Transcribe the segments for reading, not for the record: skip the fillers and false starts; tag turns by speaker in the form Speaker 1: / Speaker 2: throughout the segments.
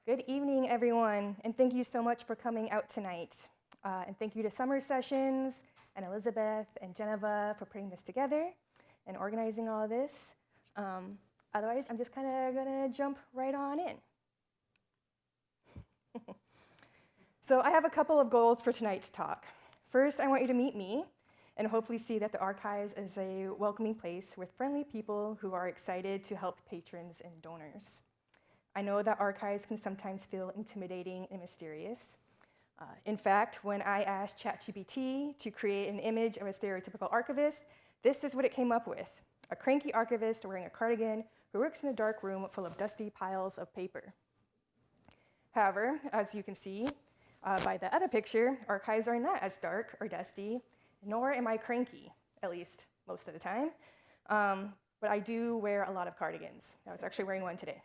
Speaker 1: Good evening, everyone, and thank you so much for coming out tonight. And thank you to Summer Sessions and Elizabeth and Geneva for putting this together and organizing all of this. Otherwise, I'm just kind of gonna jump right on in. So I have a couple of goals for tonight's talk. First, I want you to meet me and hopefully see that the Archives is a welcoming place with friendly people who are excited to help patrons and donors. I know that Archives can sometimes feel intimidating and mysterious. In fact, when I asked ChatGPT to create an image of a stereotypical archivist, this is what it came up with: a cranky archivist wearing a cardigan who works in a dark room full of dusty piles of paper. However, as you can see by the other picture, Archives are not as dark or dusty, nor am I cranky, at least most of the time. But I do wear a lot of cardigans. I was actually wearing one today.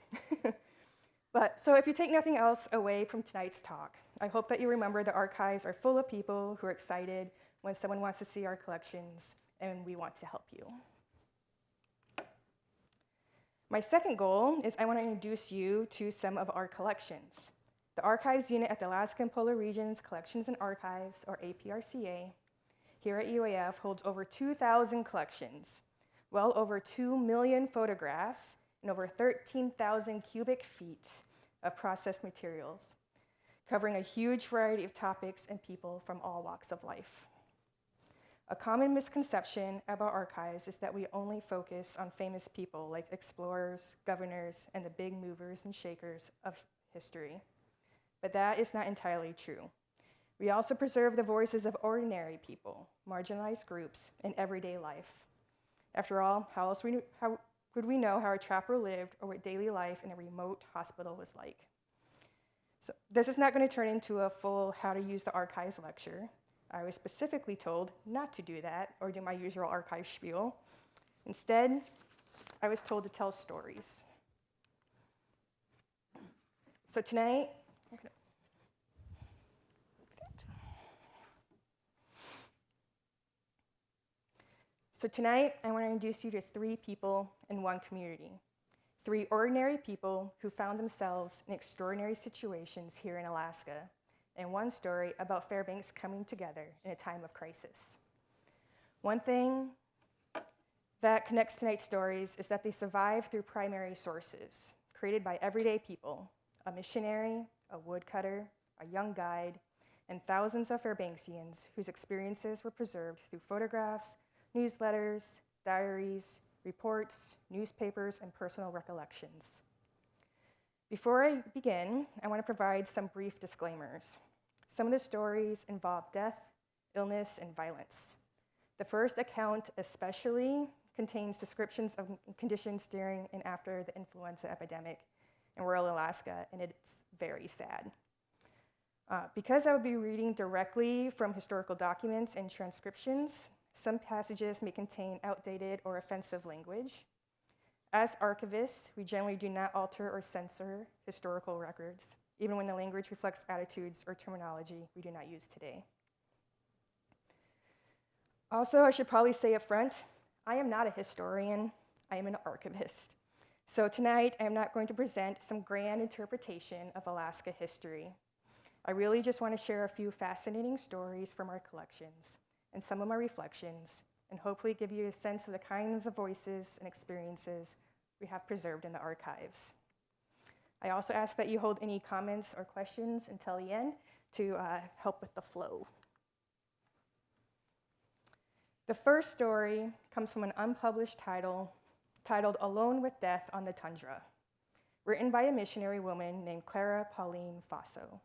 Speaker 1: So if you take nothing else away from tonight's talk, I hope that you remember the Archives are full of people who are excited when someone wants to see our collections, and we want to help you. My second goal is I want to introduce you to some of our collections. The Archives Unit at the Alaska and Polar Regions Collections and Archives, or APRCA, here at UAF holds over 2,000 collections, well over 2 million photographs, and over 13,000 cubic feet of processed materials, covering a huge variety of topics and people from all walks of life. A common misconception about Archives is that we only focus on famous people like explorers, governors, and the big movers and shakers of history. But that is not entirely true. We also preserve the voices of ordinary people, marginalized groups, in everyday life. After all, how would we know how a trapper lived or what daily life in a remote hospital was like? So this is not going to turn into a full how to use the Archives lecture. I was specifically told not to do that or do my usual archive spiel. Instead, I was told to tell stories. So tonight, I want to introduce you to 3 people in one community. 3 ordinary people who found themselves in extraordinary situations here in Alaska, and one story about Fairbanks coming together in a time of crisis. One thing that connects tonight's stories is that they survive through primary sources created by everyday people: a missionary, a woodcutter, a young guide, and thousands of Fairbanksians whose experiences were preserved through photographs, newsletters, diaries, reports, newspapers, and personal recollections. Before I begin, I want to provide some brief disclaimers. Some of the stories involve death, illness, and violence. The first account especially contains descriptions of conditions during and after the influenza epidemic in rural Alaska, and it's very sad. Because I will be reading directly from historical documents and transcriptions, some passages may contain outdated or offensive language. As archivists, we generally do not alter or censor historical records, even when the language reflects attitudes or terminology we do not use today. Also, I should probably say up front, I am not a historian, I am an archivist. So tonight, I am not going to present some grand interpretation of Alaska history. I really just want to share a few fascinating stories from our collections and some of my reflections, and hopefully give you a sense of the kinds of voices and experiences we have preserved in the Archives. I also ask that you hold any comments or questions until the end to help with the flow. The first story comes from an unpublished title titled "Alone with Death on the Tundra," written by a missionary woman named Clara Pauline Faso,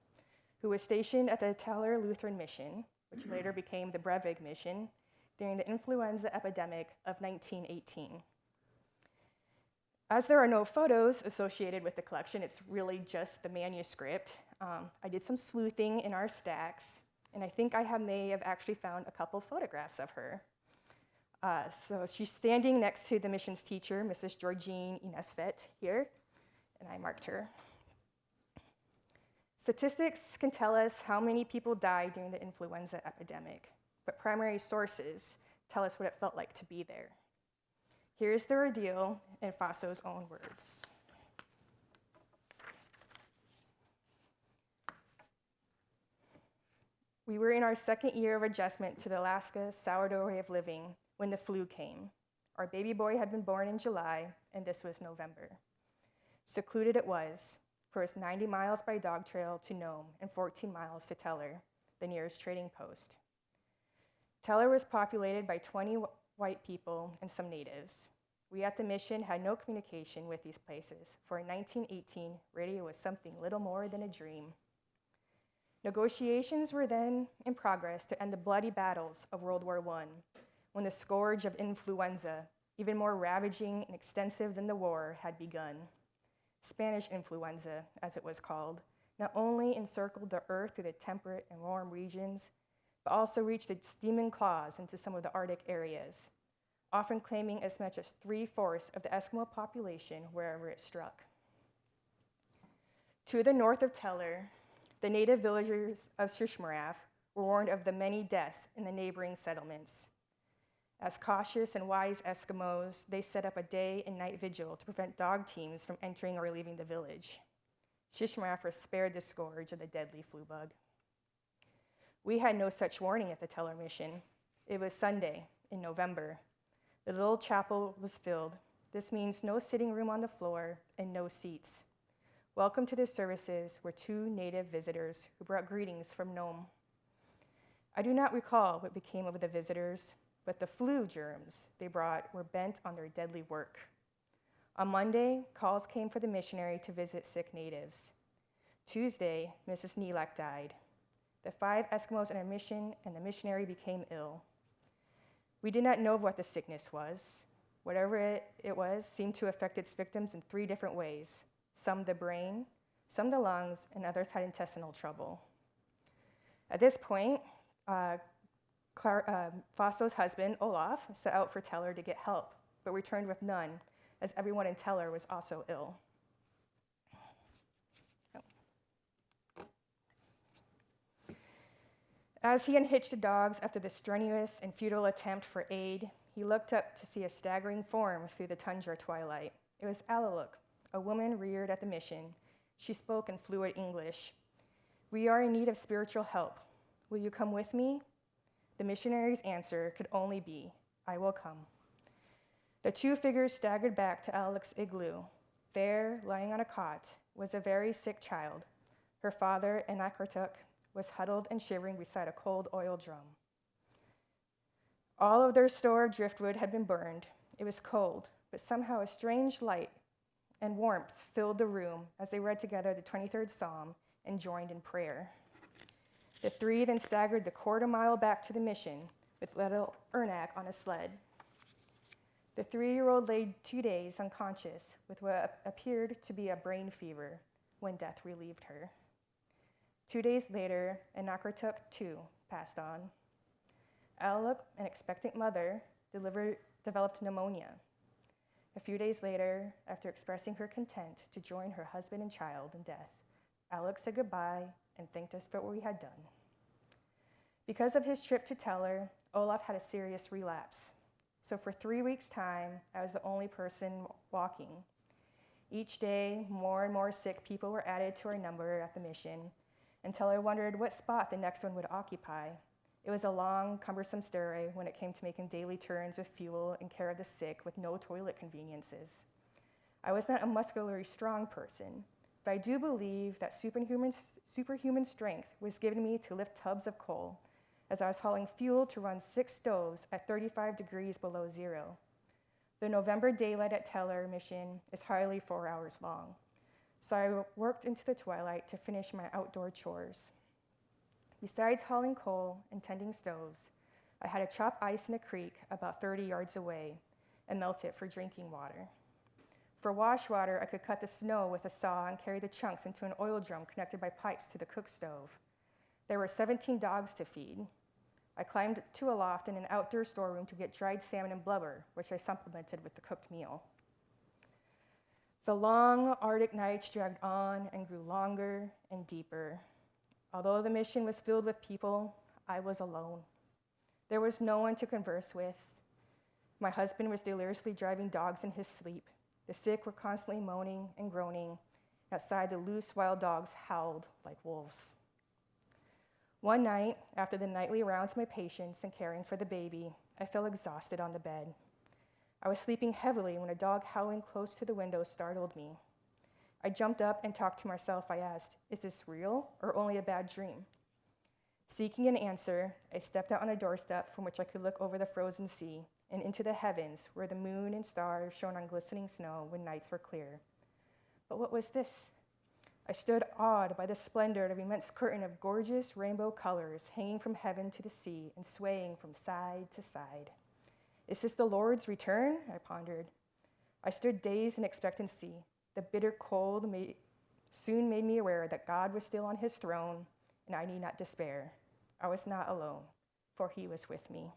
Speaker 1: who was stationed at the Teller Lutheran Mission, which later became the Breivik Mission, during the influenza epidemic of 1918. As there are no photos associated with the collection, it's really just the manuscript. I did some sleuthing in our stacks, and I think I may have actually found a couple photographs of her. So she's standing next to the mission's teacher, Mrs. Georgine Inesvet, here, and I marked her. Statistics can tell us how many people died during the influenza epidemic, but primary sources tell us what it felt like to be there. Here's the ordeal in Faso's own words. We were in our second year of adjustment to the Alaska sourdough way of living when the flu came. Our baby boy had been born in July, and this was November. Secluded it was, first 90 miles by dog trail to Nome and 14 miles to Teller, the nearest trading post. Teller was populated by 20 white people and some natives. We at the mission had no communication with these places, for in 1918, radio was something little more than a dream. Negotiations were then in progress to end the bloody battles of World War I, when the scourge of influenza, even more ravaging and extensive than the war, had begun. Spanish influenza, as it was called, not only encircled the earth through the temperate and warm regions, but also reached its demon claws into some of the Arctic areas, often claiming as much as 3/4 of the Eskimo population wherever it struck. To the north of Teller, the native villagers of Shishmaref were warned of the many deaths in the neighboring settlements. As cautious and wise Eskimos, they set up a day and night vigil to prevent dog teams from entering or leaving the village. Shishmaref were spared the scourge of the deadly flu bug. We had no such warning at the Teller mission. It was Sunday in November. The little chapel was filled. This means no sitting room on the floor and no seats. Welcome to the services were 2 native visitors who brought greetings from Nome. I do not recall what became of the visitors, but the flu germs they brought were bent on their deadly work. On Monday, calls came for the missionary to visit sick natives. Tuesday, Mrs. Nelak died. The 5 Eskimos in our mission and the missionary became ill. We did not know what the sickness was. Whatever it was seemed to affect its victims in 3 different ways. Some the brain, some the lungs, and others had intestinal trouble. At this point, Fosso's husband, Olaf, set out for Teller to get help, but returned with none, as everyone in Teller was also ill. As he unhitched the dogs after the strenuous and futile attempt for aid, he looked up to see a staggering form through the tundra twilight. It was Alaluk, a woman reared at the mission. She spoke in fluent English. "We are in need of spiritual help. Will you come with me?" The missionary's answer could only be, "I will come." The 2 figures staggered back to Alaluk's igloo. There, lying on a cot, was a very sick child. Her father, Anakartuk, was huddled and shivering beside a cold oil drum. All of their store of driftwood had been burned. It was cold, but somehow a strange light and warmth filled the room as they read together the 23rd Psalm and joined in prayer. The 3 then staggered the quarter-mile back to the mission with little Ernak on a sled. The 3-year-old lay 2 days unconscious with what appeared to be a brain fever when death relieved her. 2 days later, Anakartuk, too, passed on. Alaluk, an expectant mother, developed pneumonia. A few days later, after expressing her content to join her husband and child in death, Alaluk said goodbye and thanked us for what we had done. Because of his trip to Teller, Olaf had a serious relapse. So for 3 weeks' time, I was the only person walking. Each day, more and more sick people were added to our number at the mission, until I wondered what spot the next one would occupy. It was a long, cumbersome story when it came to making daily turns with fuel and care of the sick with no toilet conveniences. I was not a muscularly strong person, but I do believe that superhuman strength was given me to lift tubs of coal as I was hauling fuel to run 6 stoves at 35 degrees below zero. The November daylight at Teller mission is hardly 4 hours long, so I worked into the twilight to finish my outdoor chores. Besides hauling coal and tending stoves, I had to chop ice in a creek about 30 yards away and melt it for drinking water. For wash water, I could cut the snow with a saw and carry the chunks into an oil drum connected by pipes to the cook stove. There were 17 dogs to feed. I climbed to a loft in an outdoor storeroom to get dried salmon and blubber, which I supplemented with the cooked meal. The long Arctic nights dragged on and grew longer and deeper. Although the mission was filled with people, I was alone. There was no one to converse with. My husband was deliriously driving dogs in his sleep. The sick were constantly moaning and groaning. Outside, the loose wild dogs howled like wolves. One night, after the nightly rounds of my patients and caring for the baby, I fell exhausted on the bed. I was sleeping heavily when a dog howling close to the window startled me. I jumped up and talked to myself. I asked, "Is this real or only a bad dream?" Seeking an answer, I stepped out on a doorstep from which I could look over the frozen sea and into the heavens where the moon and stars shone on glistening snow when nights were clear. But what was this? I stood awed by the splendor of an immense curtain of gorgeous rainbow colors hanging from heaven to the sea and swaying from side to side. Is this the Lord's return? I pondered. I stood dazed in expectancy. The bitter cold soon made me aware that God was still on his throne, and I need not despair. I was not alone, for he was with me.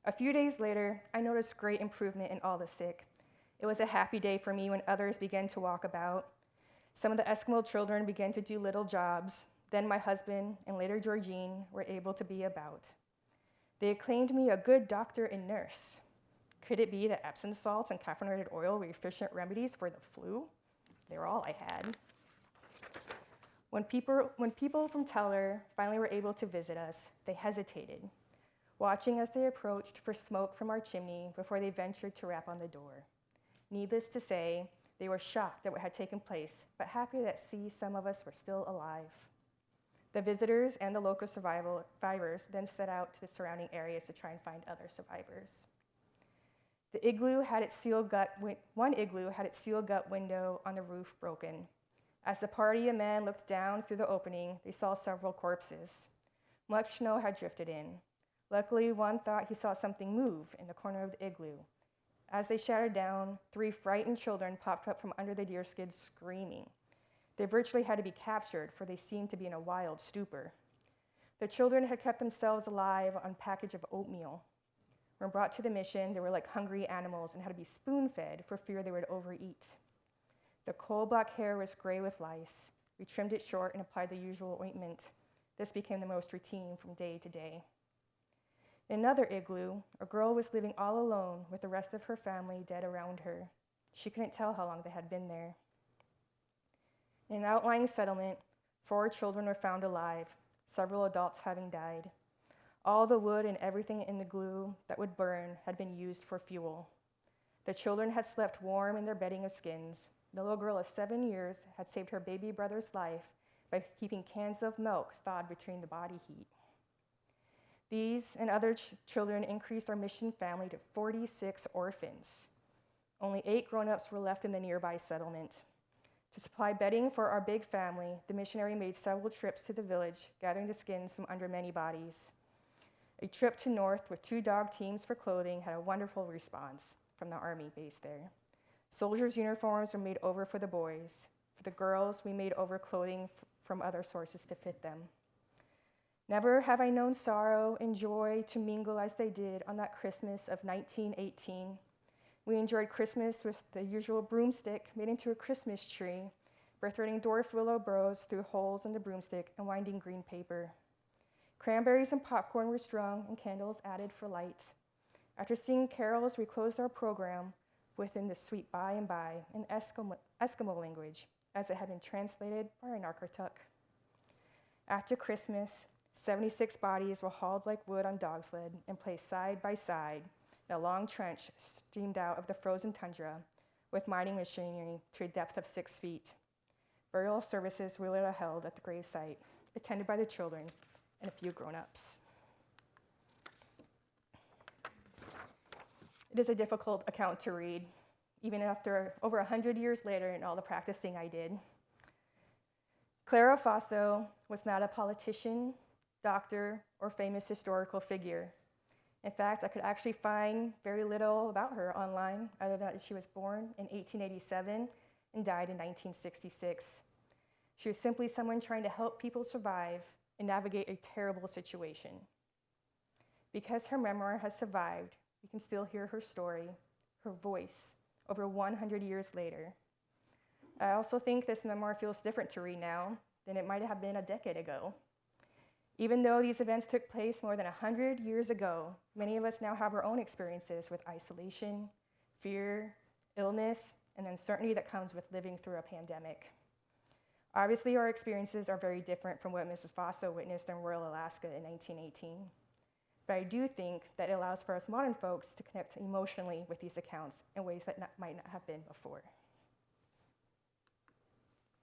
Speaker 1: A few days later, I noticed great improvement in all the sick. It was a happy day for me when others began to walk about. Some of the Eskimo children began to do little jobs. Then my husband and later Georgine were able to be about. They acclaimed me a good doctor and nurse. Could it be that Epsom salts and caffeinated oil were efficient remedies for the flu? They were all I had. When people from Teller finally were able to visit us, they hesitated, watching as they approached for smoke from our chimney before they ventured to rap on the door. Needless to say, they were shocked at what had taken place, but happy that some of us were still alive. The visitors and the local survivors then set out to the surrounding areas to try and find other survivors. One igloo had its sealed gut window on the roof broken. As the party of men looked down through the opening, they saw several corpses. Much snow had drifted in. Luckily, one thought he saw something move in the corner of the igloo. As they shouted down, 3 frightened children popped up from under the deerskins screaming. They virtually had to be captured, for they seemed to be in a wild stupor. The children had kept themselves alive on a package of oatmeal. When brought to the mission, they were like hungry animals and had to be spoon-fed for fear they would overeat. The coal-black hair was gray with lice. We trimmed it short and applied the usual ointment. This became the most routine from day to day. In another igloo, a girl was living all alone with the rest of her family dead around her. She couldn't tell how long they had been there. In an outlying settlement, 4 children were found alive, several adults having died. All the wood and everything in the glue that would burn had been used for fuel. The children had slept warm in their bedding of skins. The little girl of 7 years had saved her baby brother's life by keeping cans of milk thawed between the body heat. These and other children increased our mission family to 46 orphans. Only 8 grown-ups were left in the nearby settlement. To supply bedding for our big family, the missionary made several trips to the village, gathering the skins from under many bodies. A trip to North with 2 dog teams for clothing had a wonderful response from the Army base there. Soldiers' uniforms were made over for the boys. For the girls, we made over clothing from other sources to fit them. Never have I known sorrow and joy to mingle as they did on that Christmas of 1918. We enjoyed Christmas with the usual broomstick made into a Christmas tree, by threading dwarf willow boughs through holes in the broomstick and winding green paper. Cranberries and popcorn were strung and candles added for light. After singing carols, we closed our program within the sweet by and by in Eskimo language, as it had been translated by an architect. After Christmas, 76 bodies were hauled like wood on dog sled and placed side by side in a long trench steamed out of the frozen tundra with mining machinery to a depth of 6 feet. Burial services were later held at the grave site, attended by the children and a few grown-ups. It is a difficult account to read, even after over 100 years later and all the practicing I did. Clara Faso was not a politician, doctor, or famous historical figure. In fact, I could actually find very little about her online, other than that she was born in 1887 and died in 1966. She was simply someone trying to help people survive and navigate a terrible situation. Because her memoir has survived, we can still hear her story, her voice, over 100 years later. I also think this memoir feels different to read now than it might have been a decade ago. Even though these events took place more than 100 years ago, many of us now have our own experiences with isolation, fear, illness, and uncertainty that comes with living through a pandemic. Obviously, our experiences are very different from what Mrs. Fossa witnessed in rural Alaska in 1918. But I do think that it allows for us modern folks to connect emotionally with these accounts in ways that might not have been before.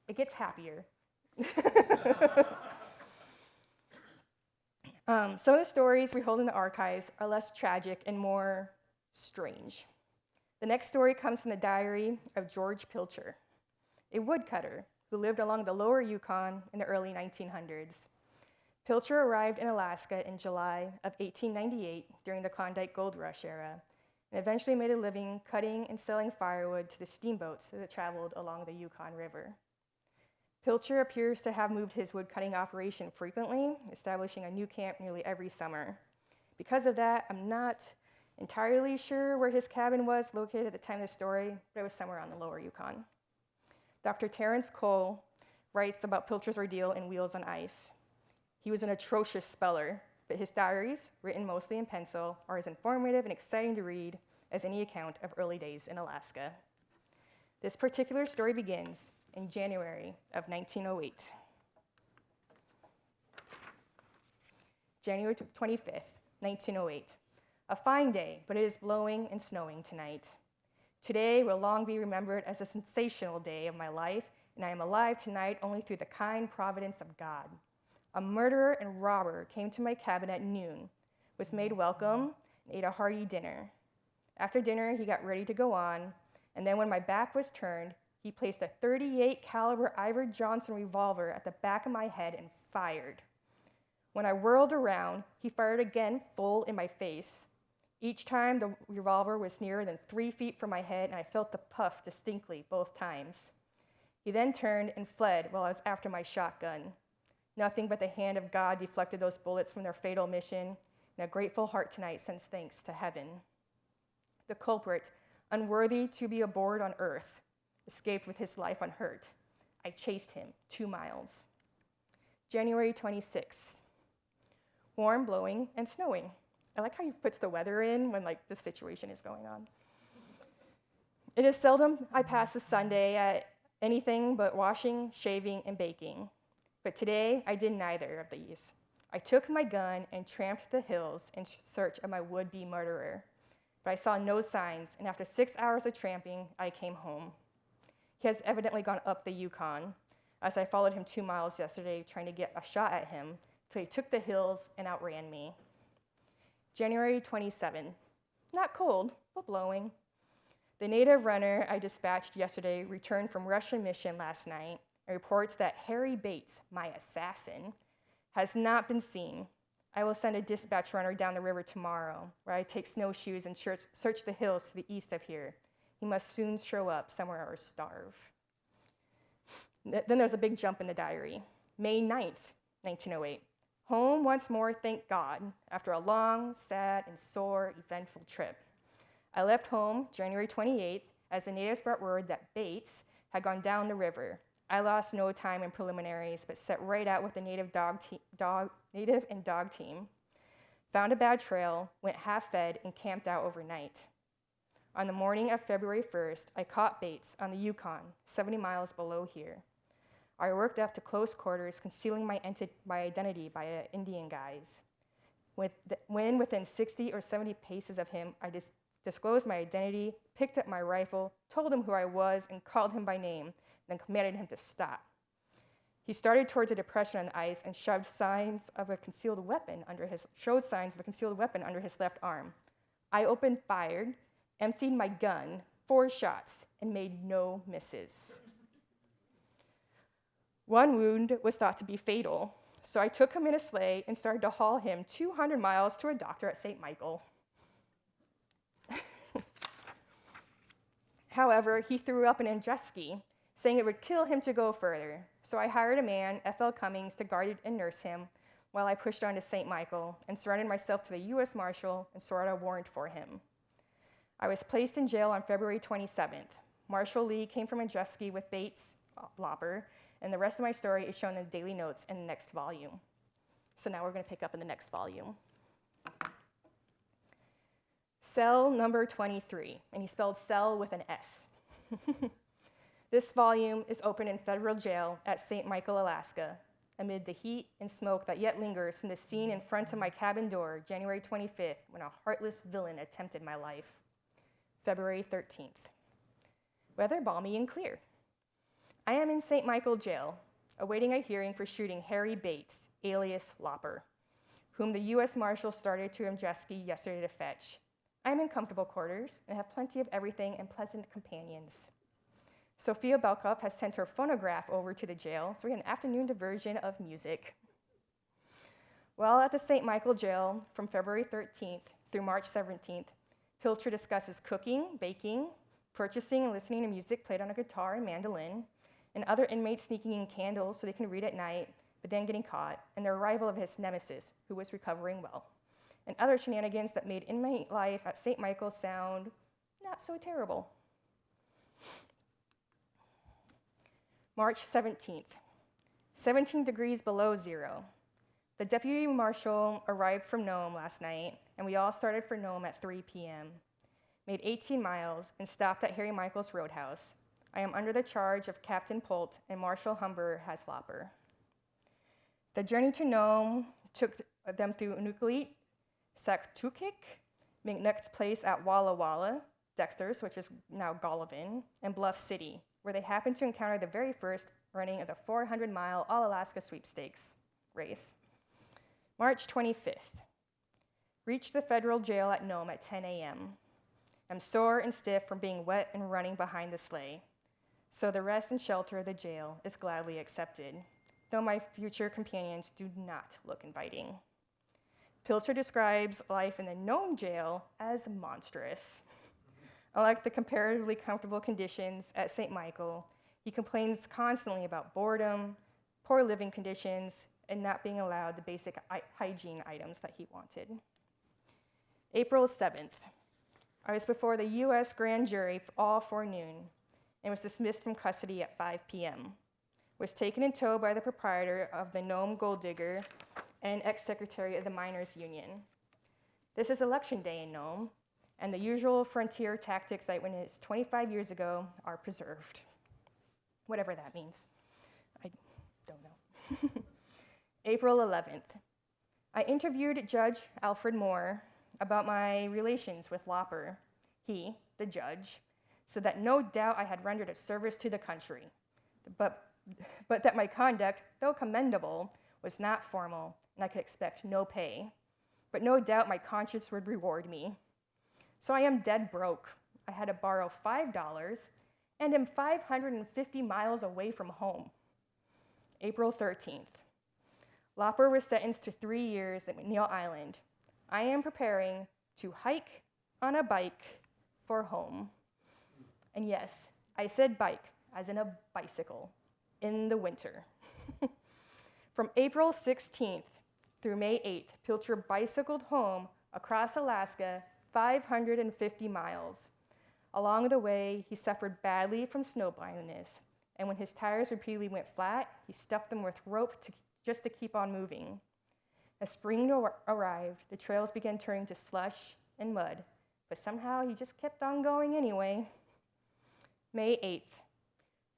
Speaker 1: It gets happier. Some of the stories we hold in the archives are less tragic and more strange. The next story comes from the diary of George Pilcher, a woodcutter who lived along the lower Yukon in the early 1900s. Pilcher arrived in Alaska in July of 1898 during the Klondike Gold Rush era, and eventually made a living cutting and selling firewood to the steamboats that traveled along the Yukon River. Pilcher appears to have moved his woodcutting operation frequently, establishing a new camp nearly every summer. Because of that, I'm not entirely sure where his cabin was located at the time of the story, but it was somewhere on the lower Yukon. Dr. Terrence Cole writes about Pilcher's ordeal in Wheels on Ice. He was an atrocious speller, but his diaries, written mostly in pencil, are as informative and exciting to read as any account of early days in Alaska. This particular story begins in January of 1908. January 25th, 1908. A fine day, but it is blowing and snowing tonight. Today will long be remembered as a sensational day of my life, and I am alive tonight only through the kind providence of God. A murderer and robber came to my cabin at noon, was made welcome, and ate a hearty dinner. After dinner, he got ready to go on, and then when my back was turned, he placed a .38 caliber Iver Johnson revolver at the back of my head and fired. When I whirled around, he fired again full in my face. Each time the revolver was nearer than 3 feet from my head, and I felt the puff distinctly both times. He then turned and fled while I was after my shotgun. Nothing but the hand of God deflected those bullets from their fatal mission, and a grateful heart tonight sends thanks to heaven. The culprit, unworthy to be aboard on earth, escaped with his life unhurt. I chased him 2 miles. January 26th. Warm, blowing, and snowing. I like how he puts the weather in when the situation is going on. It is seldom I pass a Sunday at anything but washing, shaving, and baking. But today, I did neither of these. I took my gun and tramped the hills in search of my would-be murderer. But I saw no signs, and after 6 hours of tramping, I came home. He has evidently gone up the Yukon, as I followed him 2 miles yesterday trying to get a shot at him, till he took the hills and outran me. January 27. Not cold, but blowing. The native runner I dispatched yesterday returned from Russian mission last night and reports that Harry Bates, my assassin, has not been seen. I will send a dispatch runner down the river tomorrow, where I take snowshoes and search the hills to the east of here. He must soon show up somewhere or starve. Then there's a big jump in the diary. May 9th, 1908. Home once more, thank God, after a long, sad, and sore, eventful trip. I left home January 28th as the natives brought word that Bates had gone down the river. I lost no time in preliminaries, but set right out with the native and dog team. Found a bad trail, went half-fed, and camped out overnight. On the morning of February 1st, I caught Bates on the Yukon, 70 miles below here. I worked up to close quarters, concealing my identity by Indian guise. When within 60 or 70 paces of him, I disclosed my identity, picked up my rifle, told him who I was, and called him by name, then commanded him to stop. He started towards a depression on the ice and showed signs of a concealed weapon under his left arm. I opened fire, emptied my gun, 4 shots, and made no misses. One wound was thought to be fatal, so I took him in a sleigh and started to haul him 200 miles to a doctor at St. Michael. However, he threw up an Andreski, saying it would kill him to go further, so I hired a man, F.L. Cummings, to guard and nurse him while I pushed on to St. Michael and surrendered myself to the U.S. Marshal and sought a warrant for him. I was placed in jail on February 27th. Marshal Lee came from Andreski with Bates, Lopper, and the rest of my story is shown in the daily notes in the next volume. So now we're going to pick up in the next volume. Cell number 23, and he spelled cell with an S. This volume is open in federal jail at St. Michael, Alaska, amid the heat and smoke that yet lingers from the scene in front of my cabin door, January 25th, when a heartless villain attempted my life. February 13th. Weather balmy and clear. I am in St. Michael jail, awaiting a hearing for shooting Harry Bates, alias Lopper, whom the U.S. Marshal started to jet ski yesterday to fetch. I am in comfortable quarters and have plenty of everything and pleasant companions. Sophia Belkov has sent her phonograph over to the jail, so we get an afternoon diversion of music. While at the St. Michael jail from February 13th through March 17th, Pilcher discusses cooking, baking, purchasing and listening to music played on a guitar and mandolin, and other inmates sneaking in candles so they can read at night, but then getting caught, and the arrival of his nemesis, who was recovering well, and other shenanigans that made inmate life at St. Michael sound not so terrible. March 17th, 17 degrees below zero. The deputy marshal arrived from Nome last night, and we all started for Nome at 3 p.m., made 18 miles, and stopped at Harry Michael's Roadhouse. I am under the charge of Captain Polt, and Marshal Humber has Lopper. The journey to Nome took them through Nucleat, Saktukik, McNutt's place at Walla Walla, Dexter's, which is now Golovin, and Bluff City, where they happened to encounter the very first running of the 400-mile All-Alaska Sweepstakes race. March 25th. Reached the federal jail at Nome at 10 a.m. I'm sore and stiff from being wet and running behind the sleigh, so the rest and shelter of the jail is gladly accepted, though my future companions do not look inviting. Pilcher describes life in the Nome jail as monstrous. Unlike the comparatively comfortable conditions at St. Michael, he complains constantly about boredom, poor living conditions, and not being allowed the basic hygiene items that he wanted. April 7th. I was before the U.S. grand jury all forenoon and was dismissed from custody at 5 p.m. Was taken in tow by the proprietor of the Nome Gold Digger and ex-secretary of the Miners Union. This is election day in Nome, and the usual frontier tactics that witnessed 25 years ago are preserved. Whatever that means. I don't know. April 11th. I interviewed Judge Alfred Moore about my relations with Lopper. He, the judge, said that no doubt I had rendered a service to the country, but that my conduct, though commendable, was not formal, and I could expect no pay. But no doubt my conscience would reward me. So I am dead broke. I had to borrow $5 and am 550 miles away from home. April 13th. Lopper was sentenced to 3 years at McNeil Island. I am preparing to hike on a bike for home. And yes, I said bike, as in a bicycle, in the winter. From April 16th through May 8th, Pilcher bicycled home across Alaska 550 miles. Along the way, he suffered badly from snow blindness, and when his tires repeatedly went flat, he stuffed them with rope just to keep on moving. As spring arrived, the trails began turning to slush and mud, but somehow he just kept on going anyway. May 8th,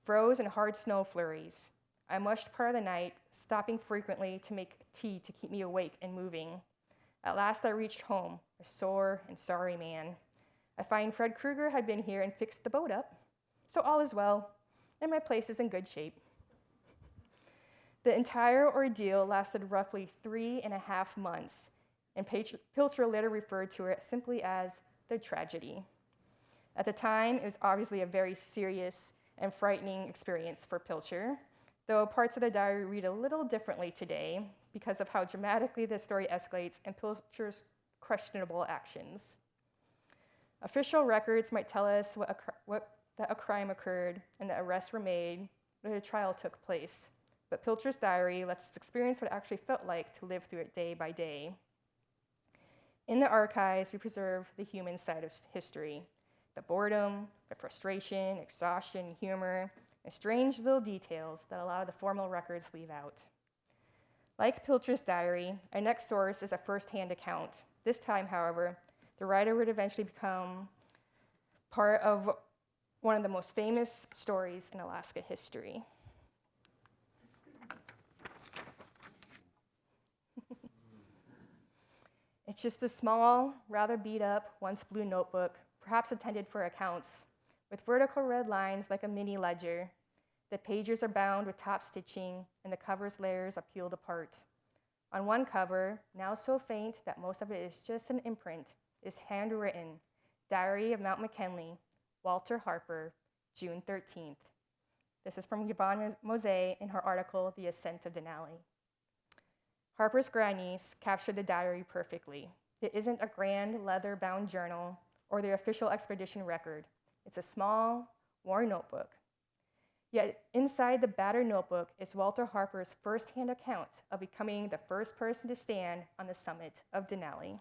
Speaker 1: froze and hard snow flurries. I mushed part of the night, stopping frequently to make tea to keep me awake and moving. At last I reached home, a sore and sorry man. I find Fred Krueger had been here and fixed the boat up, so all is well, and my place is in good shape. The entire ordeal lasted roughly 3.5 months, and Pilcher later referred to it simply as the tragedy. At the time, it was obviously a very serious and frightening experience for Pilcher, though parts of the diary read a little differently today because of how dramatically the story escalates and Pilcher's questionable actions. Official records might tell us that a crime occurred and that arrests were made, but a trial took place. But Pilcher's diary lets us experience what it actually felt like to live through it day by day. In the archives, we preserve the human side of history, the boredom, the frustration, exhaustion, humor, and strange little details that a lot of the formal records leave out. Like Pilcher's diary, our next source is a first-hand account. This time, however, the writer would eventually become part of one of the most famous stories in Alaska history. It's just a small, rather beat up, once blue notebook, perhaps intended for accounts, with vertical red lines like a mini ledger. The pages are bound with top stitching, and the cover's layers are peeled apart. On one cover, now so faint that most of it is just an imprint, is handwritten, Diary of Mount McKinley, Walter Harper, June 13th. This is from Yvonne Mosé in her article, The Ascent of Denali. Harper's grandniece captured the diary perfectly. It isn't a grand leather-bound journal or the official expedition record. It's a small, worn notebook. Yet inside the battered notebook is Walter Harper's first-hand account of becoming the first person to stand on the summit of Denali.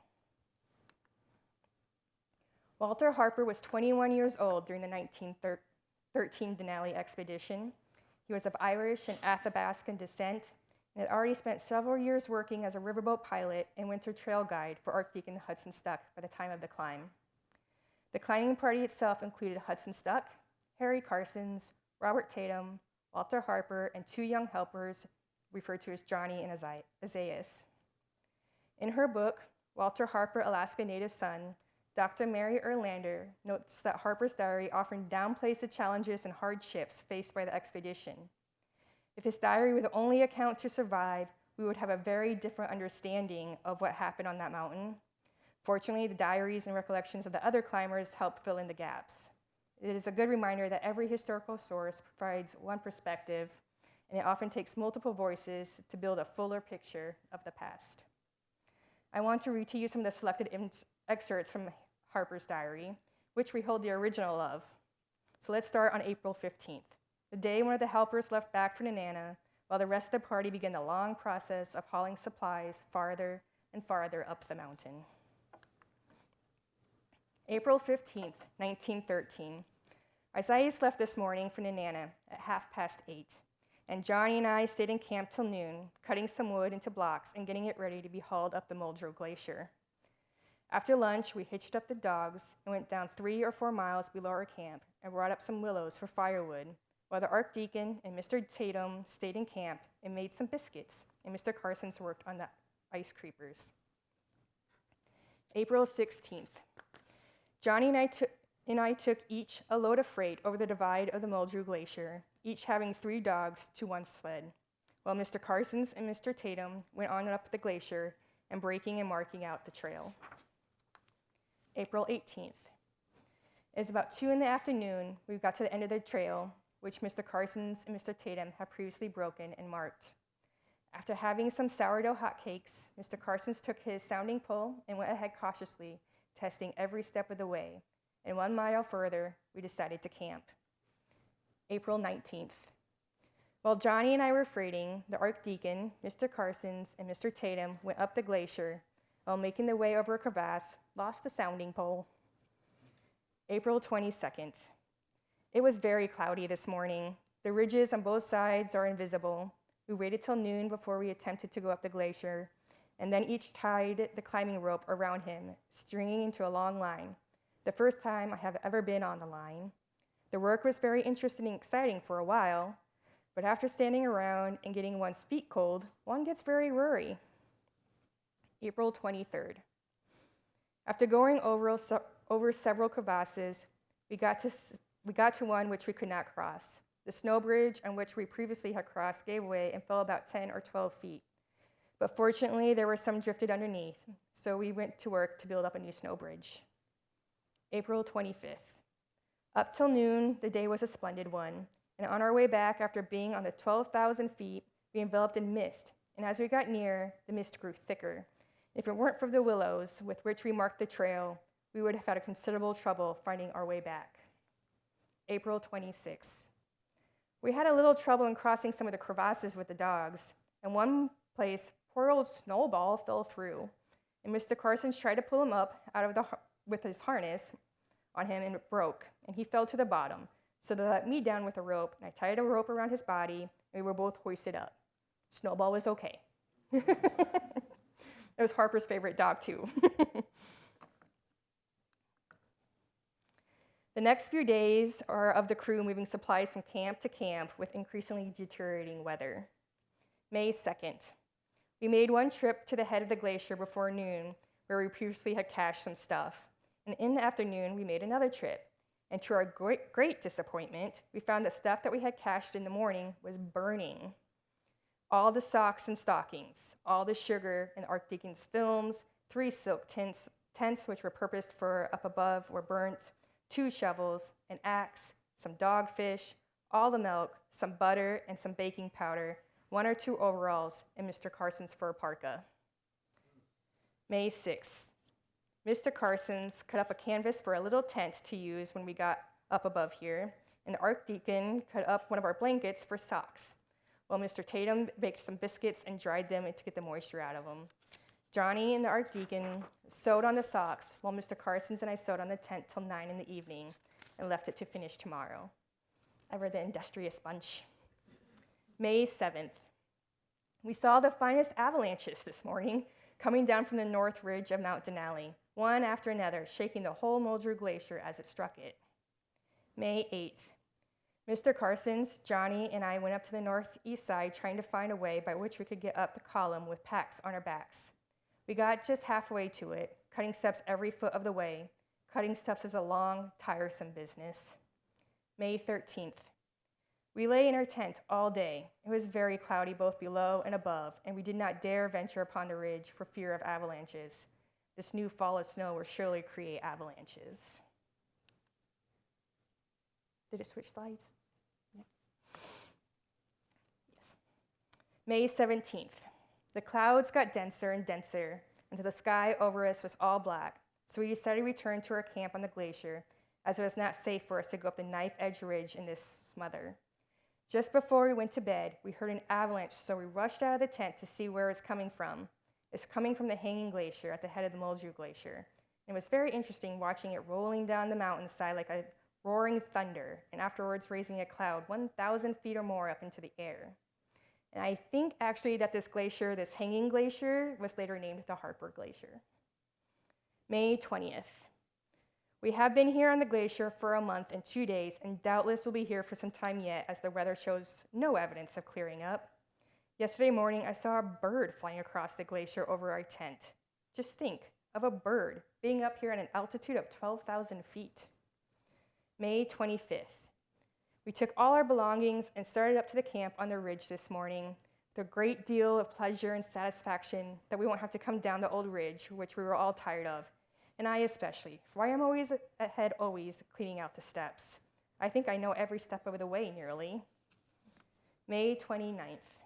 Speaker 1: Walter Harper was 21 years old during the 1913 Denali expedition. He was of Irish and Athabascan descent and had already spent several years working as a riverboat pilot and winter trail guide for Archdeacon Hudson Stuck by the time of the climb. The climbing party itself included Hudson Stuck, Harry Carsons, Robert Tatum, Walter Harper, and two young helpers referred to as Johnny and Isaias. In her book, Walter Harper, Alaska Native Son, Dr. Mary Erlander notes that Harper's diary often downplays the challenges and hardships faced by the expedition. If his diary were the only account to survive, we would have a very different understanding of what happened on that mountain. Fortunately, the diaries and recollections of the other climbers help fill in the gaps. It is a good reminder that every historical source provides one perspective, and it often takes multiple voices to build a fuller picture of the past. I want to read to you some of the selected excerpts from Harper's diary, which we hold the original of. So let's start on April 15th. The day one of the helpers left back for Nenana, while the rest of the party began the long process of hauling supplies farther and farther up the mountain. April 15th, 1913. Isaias left this morning for Nenana at 8:30, and Johnny and I stayed in camp till noon, cutting some wood into blocks and getting it ready to be hauled up the Muldrow Glacier. After lunch, we hitched up the dogs and went down 3 or 4 miles below our camp and brought up some willows for firewood, while the Archdeacon and Mr. Tatum stayed in camp and made some biscuits, and Mr. Carsons worked on the ice creepers. April 16th. Johnny and I took each a load of freight over the divide of the Muldrow Glacier, each having 3 dogs to one sled, while Mr. Carsons and Mr. Tatum went on and up the glacier and breaking and marking out the trail. April 18th. It was about 2 in the afternoon. We got to the end of the trail, which Mr. Carsons and Mr. Tatum had previously broken and marked. After having some sourdough hotcakes, Mr. Carsons took his sounding pole and went ahead cautiously, testing every step of the way. And 1 mile further, we decided to camp. April 19th. While Johnny and I were freighting, the Archdeacon, Mr. Carsons, and Mr. Tatum went up the glacier. While making their way over a crevasse, lost the sounding pole. April 22nd. It was very cloudy this morning. The ridges on both sides are invisible. We waited till noon before we attempted to go up the glacier, and then each tied the climbing rope around him, stringing into a long line. The first time I have ever been on the line. The work was very interesting and exciting for a while, but after standing around and getting one's feet cold, one gets very worried. April 23rd. After going over several crevasses, we got to one which we could not cross. The snow bridge on which we previously had crossed gave way and fell about 10 or 12 feet. But fortunately, there were some drifted underneath, so we went to work to build up a new snow bridge. April 25th. Up till noon, the day was a splendid one, and on our way back, after being on the 12,000 feet, we enveloped in mist, and as we got near, the mist grew thicker. If it weren't for the willows with which we marked the trail, we would have had a considerable trouble finding our way back. April 26th. We had a little trouble in crossing some of the crevasses with the dogs. In one place, poor old Snowball fell through, and Mr. Carsons tried to pull him up with his harness on him, and it broke, and he fell to the bottom. So they let me down with a rope, and I tied a rope around his body, and we were both hoisted up. Snowball was okay. It was Harper's favorite dog, too. The next few days are of the crew moving supplies from camp to camp with increasingly deteriorating weather. May 2nd. We made one trip to the head of the glacier before noon, where we previously had cached some stuff. And in the afternoon, we made another trip. And to our great disappointment, we found that stuff that we had cached in the morning was burning. All the socks and stockings, all the sugar and Archdeacon's films, 3 silk tents which were purposed for up above were burnt, 2 shovels, an axe, some dogfish, all the milk, some butter, and some baking powder, 1 or 2 overalls, and Mr. Carson's fur parka. May 6th. Mr. Carson's cut up a canvas for a little tent to use when we got up above here, and the Archdeacon cut up one of our blankets for socks, while Mr. Tatum baked some biscuits and dried them to get the moisture out of them. Johnny and the Archdeacon sewed on the socks, while Mr. Carson's and I sewed on the tent till 9 in the evening and left it to finish tomorrow. I were the industrious bunch. May 7th. We saw the finest avalanches this morning coming down from the north ridge of Mount Denali, one after another, shaking the whole Muldrew Glacier as it struck it. May 8th. Mr. Carson's, Johnny, and I went up to the northeast side trying to find a way by which we could get up the column with packs on our backs. We got just halfway to it, cutting steps every foot of the way. Cutting steps is a long, tiresome business. May 13th. We lay in our tent all day. It was very cloudy both below and above, and we did not dare venture upon the ridge for fear of avalanches. This new fall of snow will surely create avalanches. Did it switch slides? Yeah. Yes. May 17th. The clouds got denser and denser until the sky over us was all black, so we decided to return to our camp on the glacier, as it was not safe for us to go up the knife-edge ridge in this smother. Just before we went to bed, we heard an avalanche, so we rushed out of the tent to see where it was coming from. It's coming from the Hanging Glacier at the head of the Muldrew Glacier. And it was very interesting watching it rolling down the mountainside like a roaring thunder, and afterwards raising a cloud 1,000 feet or more up into the air. And I think actually that this glacier, this Hanging Glacier, was later named the Harper Glacier. May 20th. We have been here on the glacier for a month and 2 days, and doubtless will be here for some time yet, as the weather shows no evidence of clearing up. Yesterday morning, I saw a bird flying across the glacier over our tent. Just think of a bird being up here at an altitude of 12,000 feet. May 25th. We took all our belongings and started up to the camp on the ridge this morning with a great deal of pleasure and satisfaction that we won't have to come down the old ridge, which we were all tired of, and I especially, for I am always ahead, always cleaning out the steps. I think I know every step of the way nearly. May 29th.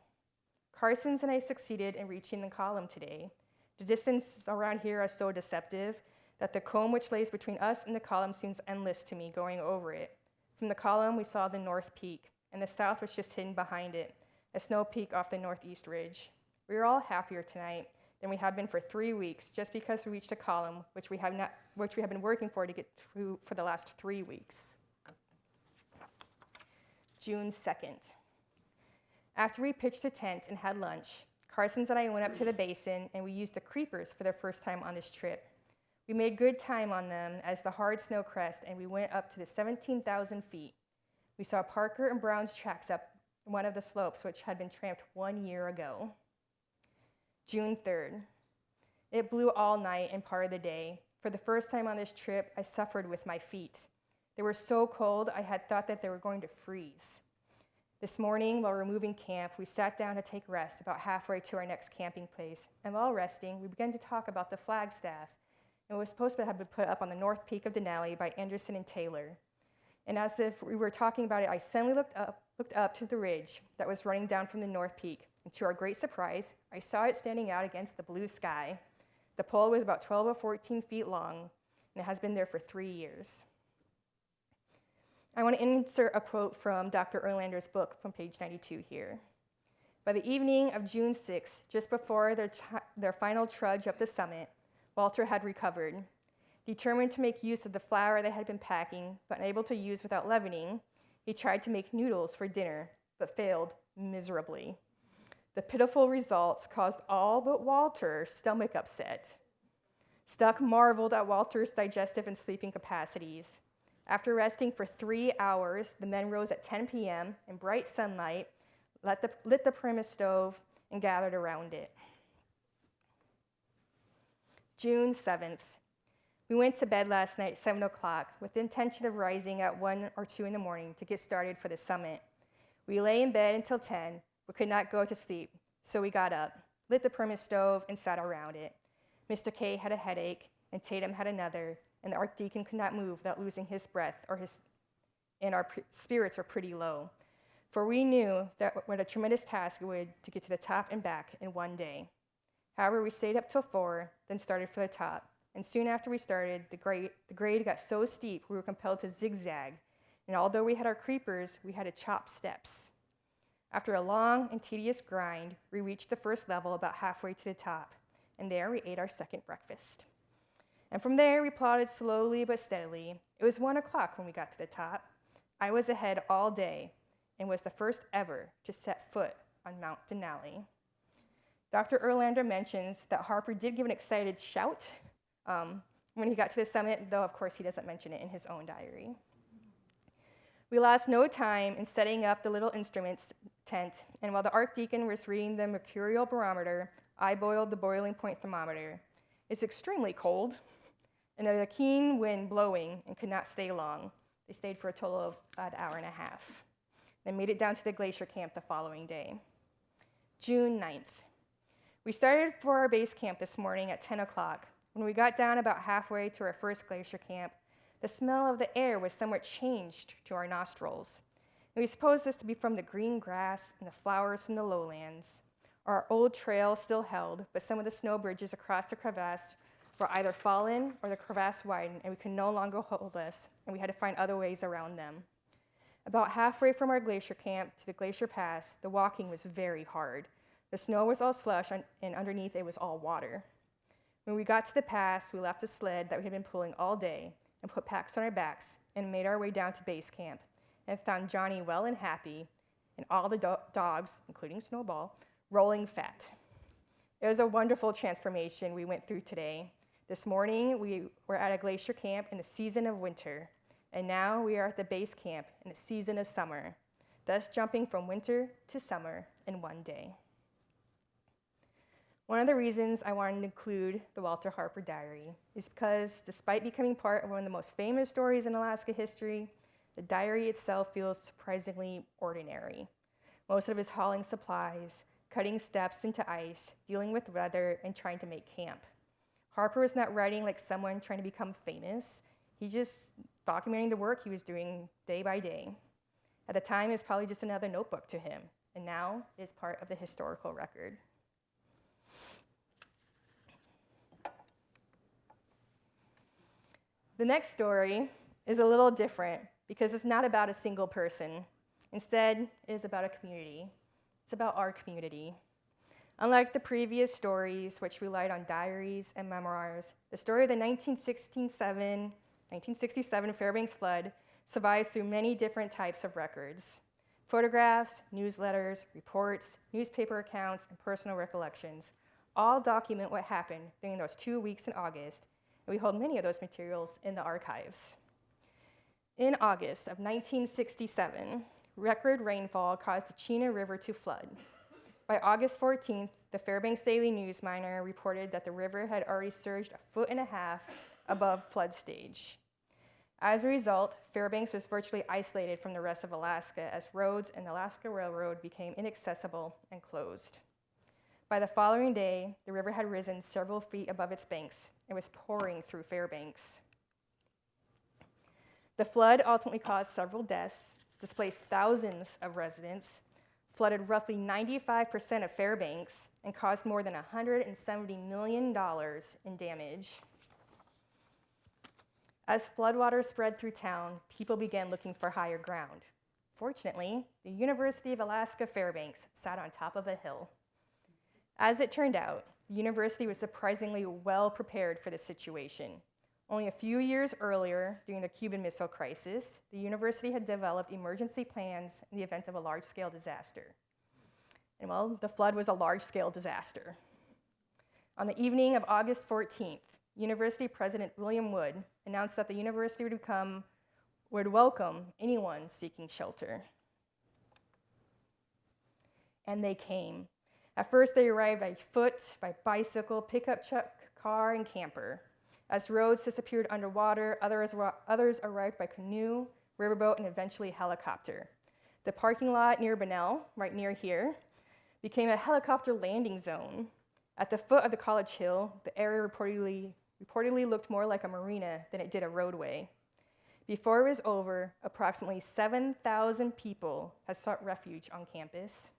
Speaker 1: Carson's and I succeeded in reaching the column today. The distance around here is so deceptive that the comb which lays between us and the column seems endless to me going over it. From the column, we saw the north peak, and the south was just hidden behind it, a snow peak off the northeast ridge. We are all happier tonight than we have been for 3 weeks, just because we reached a column which we have been working for to get through for the last 3 weeks. June 2nd. After we pitched a tent and had lunch, Carson's and I went up to the basin, and we used the creepers for the first time on this trip. We made good time on them as the hard snow crest, and we went up to the 17,000 feet. We saw Parker and Brown's tracks up one of the slopes, which had been tramped 1 year ago. June 3rd. It blew all night and part of the day. For the first time on this trip, I suffered with my feet. They were so cold, I had thought that they were going to freeze. This morning, while removing camp, we sat down to take rest about halfway to our next camping place, and while resting, we began to talk about the flagstaff. It was supposed to have been put up on the north peak of Denali by Anderson and Taylor. And as if we were talking about it, I suddenly looked up to the ridge that was running down from the north peak. And to our great surprise, I saw it standing out against the blue sky. The pole was about 12 or 14 feet long, and it has been there for 3 years. I want to insert a quote from Dr. Erlander's book from page 92 here. By the evening of June 6th, just before their final trudge up the summit, Walter had recovered. Determined to make use of the flour they had been packing, but unable to use without leavening, he tried to make noodles for dinner, but failed miserably. The pitiful results caused all but Walter's stomach upset. Stuck marveled at Walter's digestive and sleeping capacities. After resting for 3 hours, the men rose at 10 p.m. in bright sunlight, lit the premise stove, and gathered around it. June 7th. We went to bed last night at 7 o'clock with the intention of rising at 1 or 2 in the morning to get started for the summit. We lay in bed until 10, but could not go to sleep, so we got up, lit the premise stove, and sat around it. Mr. K had a headache, and Tatum had another, and the archdeacon could not move without losing his breath, and our spirits were pretty low. For we knew that what a tremendous task it would to get to the top and back in one day. However, we stayed up till 4, then started for the top. And soon after we started, the grade got so steep we were compelled to zigzag. And although we had our creepers, we had to chop steps. After a long and tedious grind, we reached the first level about halfway to the top. And there we ate our second breakfast. And from there, we plodded slowly but steadily. It was 1 o'clock when we got to the top. I was ahead all day and was the first ever to set foot on Mount Denali. Dr. Erlander mentions that Harper did give an excited shout when he got to the summit, though of course he doesn't mention it in his own diary. We lost no time in setting up the little instruments tent, and while the archdeacon was reading the mercurial barometer, I boiled the boiling point thermometer. It's extremely cold, and there was a keen wind blowing and could not stay long. They stayed for a total of an hour and a half. Then made it down to the glacier camp the following day. June 9th. We started for our base camp this morning at 10 o'clock. When we got down about halfway to our first glacier camp, the smell of the air was somewhat changed to our nostrils. And we supposed this to be from the green grass and the flowers from the lowlands. Our old trail still held, but some of the snow bridges across the crevasse were either fallen or the crevasse widened, and we could no longer hold us, and we had to find other ways around them. About halfway from our glacier camp to the glacier pass, the walking was very hard. The snow was all slush, and underneath it was all water. When we got to the pass, we left the sled that we had been pulling all day and put packs on our backs and made our way down to base camp and found Johnny well and happy and all the dogs, including Snowball, rolling fat. It was a wonderful transformation we went through today. This morning, we were at a glacier camp in the season of winter, and now we are at the base camp in the season of summer, thus jumping from winter to summer in one day. One of the reasons I wanted to include the Walter Harper diary is because despite becoming part of one of the most famous stories in Alaska history, the diary itself feels surprisingly ordinary. Most of it is hauling supplies, cutting steps into ice, dealing with weather, and trying to make camp. Harper was not writing like someone trying to become famous. He's just documenting the work he was doing day by day. At the time, it was probably just another notebook to him, and now it is part of the historical record. The next story is a little different because it's not about a single person. Instead, it is about a community. It's about our community. Unlike the previous stories, which relied on diaries and memoirs, the story of the 1967 Fairbanks flood survives through many different types of records. Photographs, newsletters, reports, newspaper accounts, and personal recollections all document what happened during those 2 weeks in August, and we hold many of those materials in the archives. In August of 1967, record rainfall caused the Chena River to flood. By August 14th, the Fairbanks Daily News Miner reported that the river had already surged 1.5 feet above flood stage. As a result, Fairbanks was virtually isolated from the rest of Alaska as roads and the Alaska Railroad became inaccessible and closed. By the following day, the river had risen several feet above its banks and was pouring through Fairbanks. The flood ultimately caused several deaths, displaced thousands of residents, flooded roughly 95% of Fairbanks, and caused more than $170 million in damage. As floodwater spread through town, people began looking for higher ground. Fortunately, the University of Alaska Fairbanks sat on top of a hill. As it turned out, the university was surprisingly well prepared for the situation. Only a few years earlier, during the Cuban Missile Crisis, the university had developed emergency plans in the event of a large-scale disaster. And well, the flood was a large-scale disaster. On the evening of August 14th, University President William Wood announced that the university would become would welcome anyone seeking shelter. And they came. At first, they arrived by foot, by bicycle, pickup truck, car, and camper. As roads disappeared underwater, others arrived by canoe, riverboat, and eventually helicopter. The parking lot near Bunnell, right near here, became a helicopter landing zone. At the foot of the College Hill, the area reportedly looked more like a marina than it did a roadway. Before it was over, approximately 7,000 people had sought refuge on campus.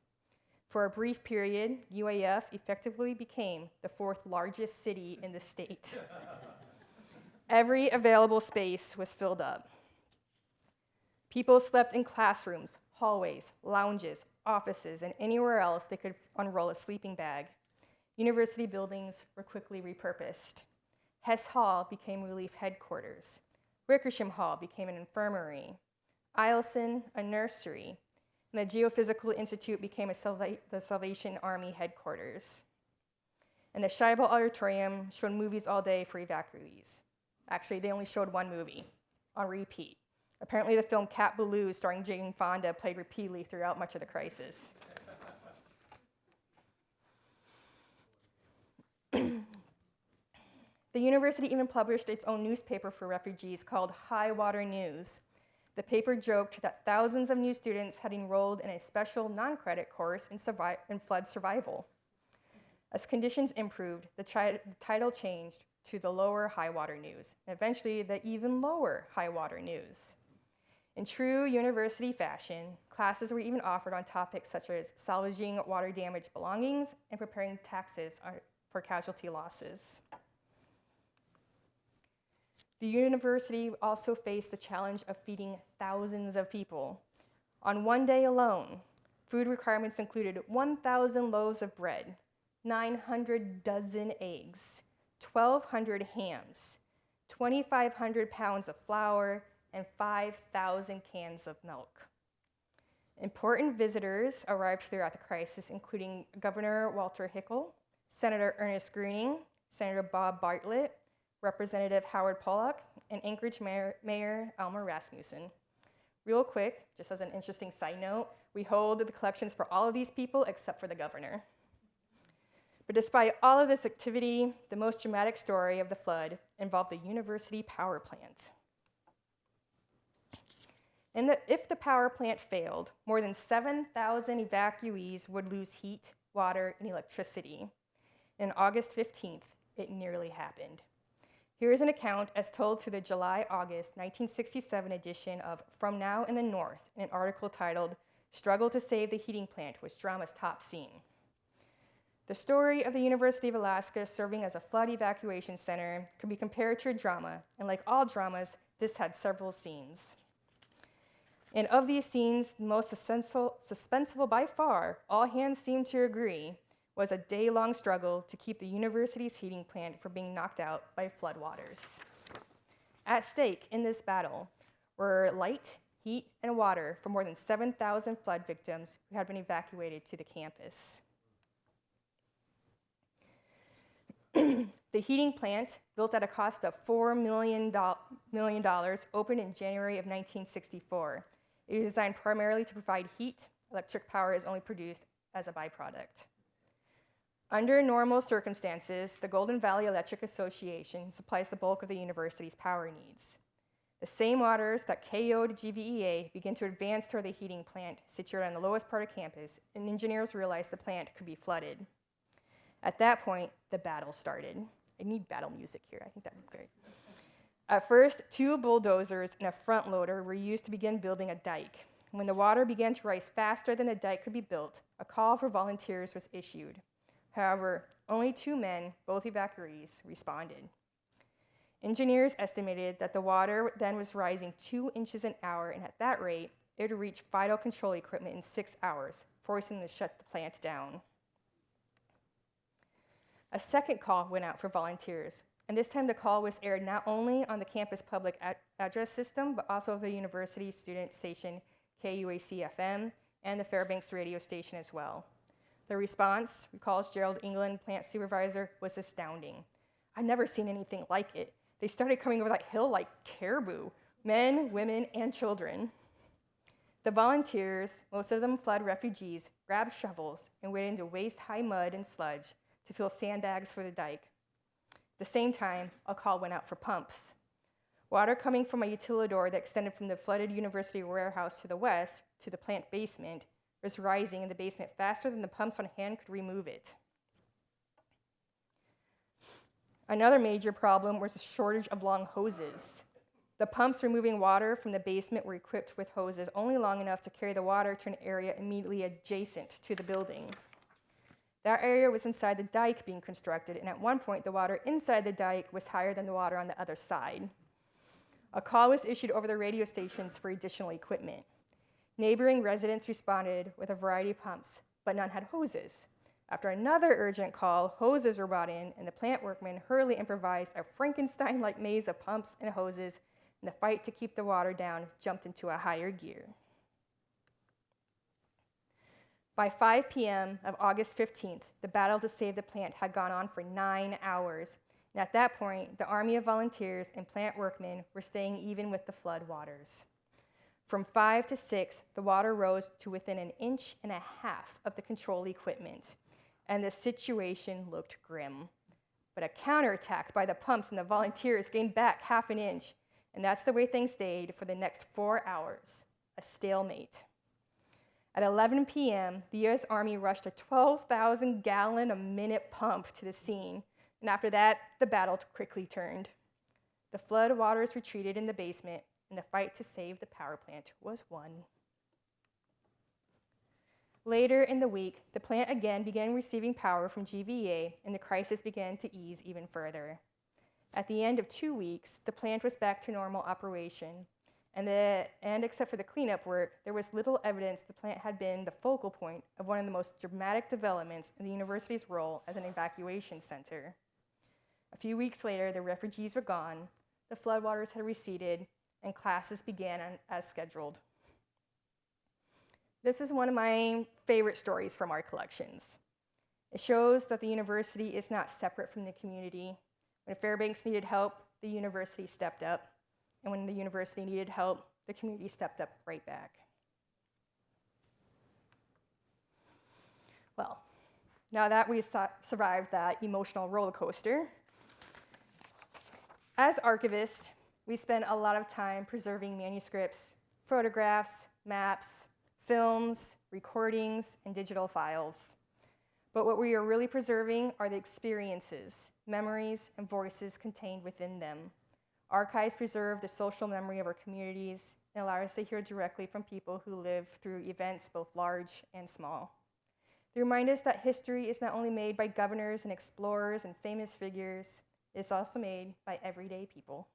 Speaker 1: For a brief period, UAF effectively became the fourth largest city in the state. Every available space was filled up. People slept in classrooms, hallways, lounges, offices, and anywhere else they could unroll a sleeping bag. University buildings were quickly repurposed. Hess Hall became relief headquarters. Wickersham Hall became an infirmary. Eielson, a nursery. And the Geophysical Institute became the Salvation Army headquarters. And the Scheibel Auditorium showed movies all day for evacuees. Actually, they only showed one movie on repeat. Apparently, the film Cat Ballou, starring Jane Fonda, played repeatedly throughout much of the crisis. The university even published its own newspaper for refugees called High Water News. The paper joked that thousands of new students had enrolled in a special non-credit course in flood survival. As conditions improved, the title changed to the Lower High Water News, and eventually the even lower High Water News. In true university fashion, classes were even offered on topics such as salvaging water-damaged belongings and preparing taxes for casualty losses. The university also faced the challenge of feeding thousands of people. On one day alone, food requirements included 1,000 loaves of bread, 900 dozen eggs, 1,200 hams, 2,500 pounds of flour, and 5,000 cans of milk. Important visitors arrived throughout the crisis, including Governor Walter Hickel, Senator Ernest Gruening, Senator Bob Bartlett, Representative Howard Pollack, and Anchorage Mayor Elmer Rasmussen. Real quick, just as an interesting side note, we hold the collections for all of these people except for the governor. But despite all of this activity, the most dramatic story of the flood involved the university power plant. If the power plant failed, more than 7,000 evacuees would lose heat, water, and electricity. And on August 15th, it nearly happened. Here is an account as told to the July-August 1967 edition of From Now in the North, in an article titled, "Struggle to Save the Heating Plant Was Drama's Top Scene." The story of the University of Alaska serving as a flood evacuation center could be compared to a drama, and like all dramas, this had several scenes. And of these scenes, the most suspenseful by far, all hands seem to agree, was a day-long struggle to keep the university's heating plant from being knocked out by floodwaters. At stake in this battle were light, heat, and water for more than 7,000 flood victims who had been evacuated to the campus. The heating plant, built at a cost of $4 million, opened in January of 1964. It was designed primarily to provide heat. Electric power is only produced as a byproduct. Under normal circumstances, the Golden Valley Electric Association supplies the bulk of the university's power needs. The same waters that KO'd GVEA began to advance toward the heating plant situated on the lowest part of campus, and engineers realized the plant could be flooded. At that point, the battle started. I need battle music here. I think that would be great. At first, 2 bulldozers and a front loader were used to begin building a dike. When the water began to rise faster than the dike could be built, a call for volunteers was issued. However, only 2 men, both evacuees, responded. Engineers estimated that the water then was rising 2 inches an hour, and at that rate, it would reach vital control equipment in 6 hours, forcing them to shut the plant down. A second call went out for volunteers, and this time the call was aired not only on the campus public address system, but also the university student station KUAC-FM and the Fairbanks radio station as well. The response, recalls Gerald England, plant supervisor, was astounding. "I've never seen anything like it. They started coming over that hill like caribou. men, women, and children. The volunteers, most of them flood refugees, grabbed shovels and waded into waist-high mud and sludge to fill sandbags for the dike. At the same time, a call went out for pumps. Water coming from a utilidor that extended from the flooded university warehouse to the west to the plant basement was rising in the basement faster than the pumps on hand could remove it. Another major problem was the shortage of long hoses. The pumps removing water from the basement were equipped with hoses only long enough to carry the water to an area immediately adjacent to the building. That area was inside the dike being constructed, and at one point the water inside the dike was higher than the water on the other side. A call was issued over the radio stations for additional equipment. Neighboring residents responded with a variety of pumps, but none had hoses. After another urgent call, hoses were brought in, and the plant workmen hurriedly improvised a Frankenstein-like maze of pumps and hoses, and the fight to keep the water down jumped into a higher gear. By 5 p.m. of August 15th, the battle to save the plant had gone on for 9 hours, and at that point, the army of volunteers and plant workmen were staying even with the flood waters. From 5 to 6, the water rose to within 1.5 inches of the control equipment, and the situation looked grim. But a counterattack by the pumps and the volunteers gained back 1/2 inch, and that's the way things stayed for the next 4 hours, a stalemate. At 11 p.m., the U.S. Army rushed a 12,000-gallon-a-minute pump to the scene, and after that, the battle quickly turned. The flood waters retreated in the basement, and the fight to save the power plant was won. Later in the week, the plant again began receiving power from GVA, and the crisis began to ease even further. At the end of 2 weeks, the plant was back to normal operation, and except for the cleanup work, there was little evidence the plant had been the focal point of one of the most dramatic developments in the university's role as an evacuation center. A few weeks later, the refugees were gone, the floodwaters had receded, and classes began as scheduled. This is one of my favorite stories from our collections. It shows that the university is not separate from the community. When Fairbanks needed help, the university stepped up. And when the university needed help, the community stepped up right back. Well, now that we survived that emotional roller coaster, as archivists, we spend a lot of time preserving manuscripts, photographs, maps, films, recordings, and digital files. But what we are really preserving are the experiences, memories, and voices contained within them. Archives preserve the social memory of our communities and allow us to hear directly from people who live through events both large and small. They remind us that history is not only made by governors and explorers and famous figures, it is also made by everyday people.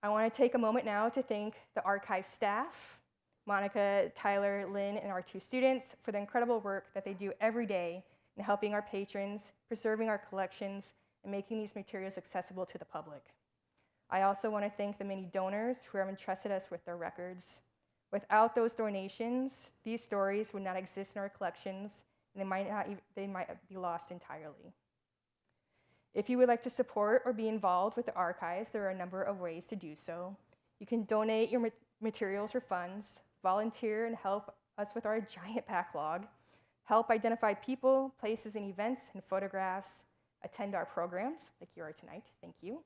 Speaker 1: I want to take a moment now to thank the archive staff, Monica, Tyler, Lynn, and our 2 students for the incredible work that they do every day in helping our patrons, preserving our collections, and making these materials accessible to the public. I also want to thank the many donors who have entrusted us with their records. Without those donations, these stories would not exist in our collections, and they might be lost entirely. If you would like to support or be involved with the archives, there are a number of ways to do so. You can donate your materials or funds, volunteer and help us with our giant backlog, help identify people, places, and events and photographs, attend our programs, like you are tonight, thank you.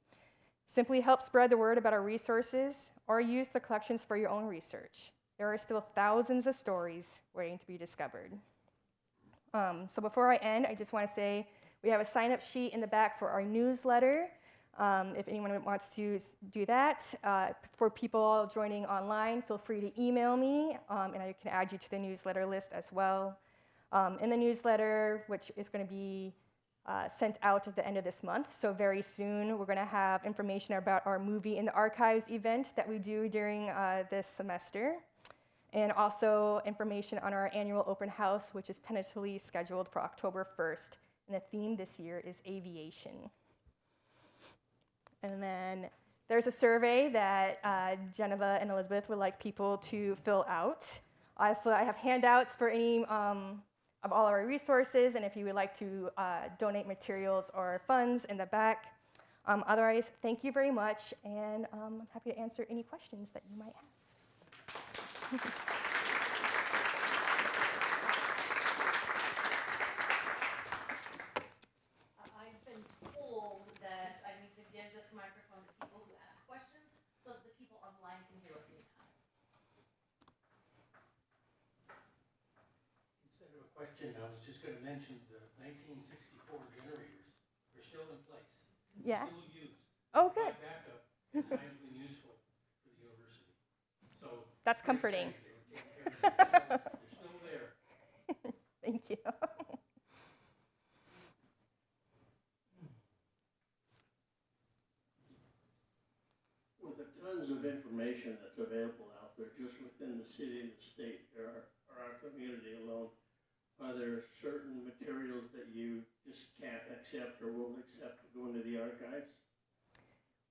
Speaker 1: Simply help spread the word about our resources, or use the collections for your own research. There are still thousands of stories waiting to be discovered. So before I end, I just want to say we have a sign-up sheet in the back for our newsletter. If anyone wants to do that. For people joining online, feel free to email me, and I can add you to the newsletter list as well. In the newsletter, which is going to be sent out at the end of this month, so very soon we're going to have information about our Movie in the Archives event that we do during this semester, and also information on our annual open house, which is tentatively scheduled for October 1st, and the theme this year is aviation. And then there's a survey that Geneva and Elizabeth would like people to fill out. So I have handouts for any of all our resources, and if you would like to donate materials or funds in the back. Otherwise, thank you very much, and I'm happy to answer any questions that you might have.
Speaker 2: I've been told that I need to give this microphone to people who ask questions so that the people online can hear what's being asked.
Speaker 3: Instead of a question, I was just going to mention the 1964 generators are still in place.
Speaker 1: Yeah.
Speaker 3: Still used.
Speaker 1: Oh, good.
Speaker 3: Backup at times when useful for the university. So
Speaker 1: That's comforting.
Speaker 3: They're still there.
Speaker 1: Thank you.
Speaker 4: With the tons of information that's available out there, just within the city and the state, or our community alone, are there certain materials that you just can't accept or won't accept to go into the archives?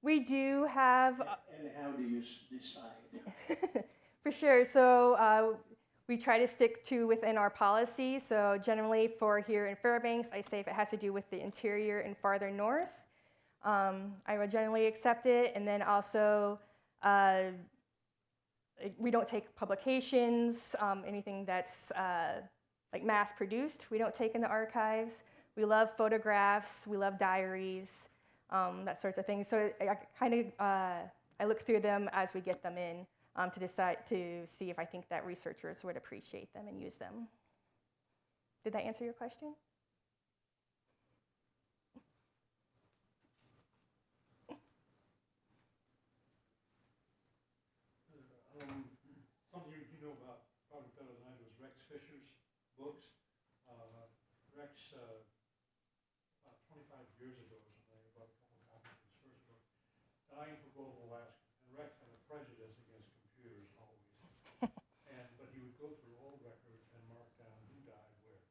Speaker 1: We do have.
Speaker 4: And how do you decide?
Speaker 1: For sure. So we try to stick to within our policy. So generally for here in Fairbanks, I say if it has to do with the interior and farther north, I would generally accept it. And then also, we don't take publications, anything that's like mass produced, we don't take in the archives. We love photographs, we love diaries, that sorts of things. So I look through them as we get them in to decide to see if I think that researchers would appreciate them and use them. Did that answer your question?
Speaker 5: Something you know about probably better than I do is Rex Fisher's books. Rex, about 25 years ago or something, about a couple of copies of his first book, Dying for Global Alaska. And Rex had a prejudice against computers always. But he would go through old records and mark down who died where.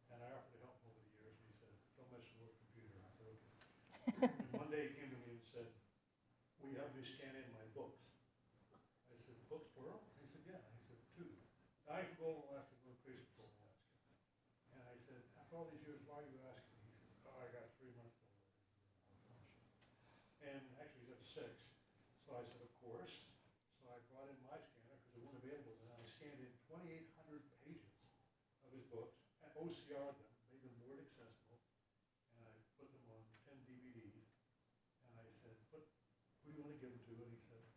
Speaker 5: And I offered to help him over the years, and he said, don't mess with the computer. I said, okay. And one day he came to me and said, will you help me scan in my books? I said, books plural? He said, yeah. He said, 2. Dying for Global Alaska, going crazy for Global Alaska. And I said, after all these years, why are you asking? He said, oh, I got 3 months to live. And actually he's at 6. So I said, of course. So I brought in my scanner because it wasn't available then. I scanned in 2,800 pages of his books and OCR'd them, made them word accessible, and I put them on 10 DVDs. And I said, who do you want to give them to? And he said,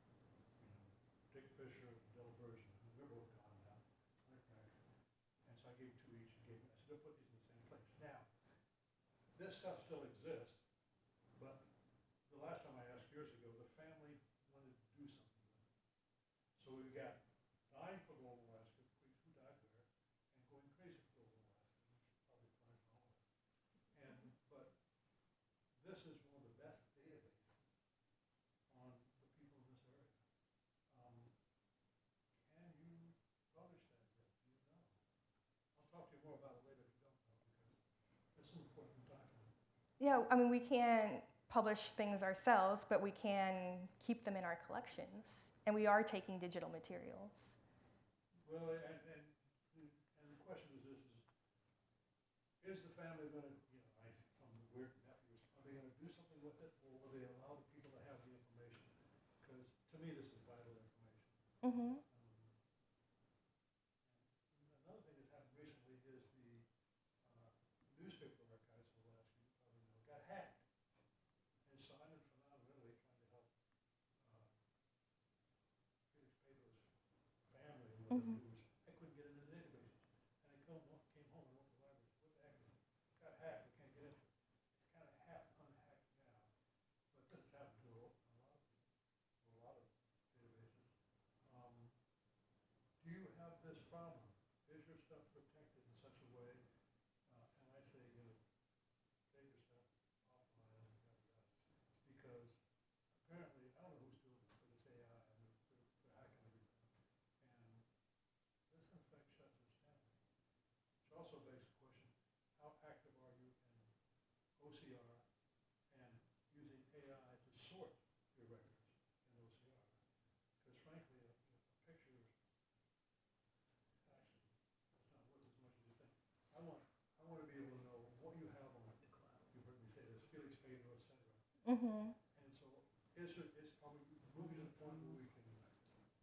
Speaker 5: Dick Fisher and Del Virgin. They're both gone now. And so I gave 2 each. And I said, put these in the same place. Now, this stuff still exists, but the last time I asked years ago, the family wanted to do something with it. So we've got Dying for Global Alaska, who died where, and Going Crazy for Global Alaska, which is probably fine for all of us. But this is one of the best databases on the people in this area. Can you publish that yet? Do you know? I'll talk to you more about it later if you don't know, because it's an important document.
Speaker 1: Yeah, I mean, we can't publish things ourselves, but we can keep them in our collections. And we are taking digital materials.
Speaker 5: Well, and the question is this, is the family going to, I see some weird nephews, are they going to do something with it, or will they allow the people to have the information? Because to me, this is vital information.
Speaker 1: Mm-hmm.
Speaker 5: Another thing that's happened recently is the newspaper archives of Alaska, you probably know, got hacked. And so I'm in Fawn, Italy, trying to help Felix Pedro's family,
Speaker 1: Mm-hmm.
Speaker 5: I couldn't get into the databases. And I came home and went to the library. What the heck is it? It got hacked. We can't get into it. It's kind of half unhacked now. But this has happened to a lot of databases. Do you have this problem? Is your stuff protected in such a way? And I say, save your stuff offline, because apparently, I don't know who's doing this, but it's AI. I mean, they're hacking everything. And this, in fact, shuts us down. Which also begs the question, how active are you in OCR and using AI to sort your records in OCR? Because frankly, a picture is actually, it's not worth as much as you think. I want to be able to know what you have on the cloud. You've heard me say this, Felix Pedro, et cetera.
Speaker 1: Mm-hmm.
Speaker 5: And so it's moving to the point where we can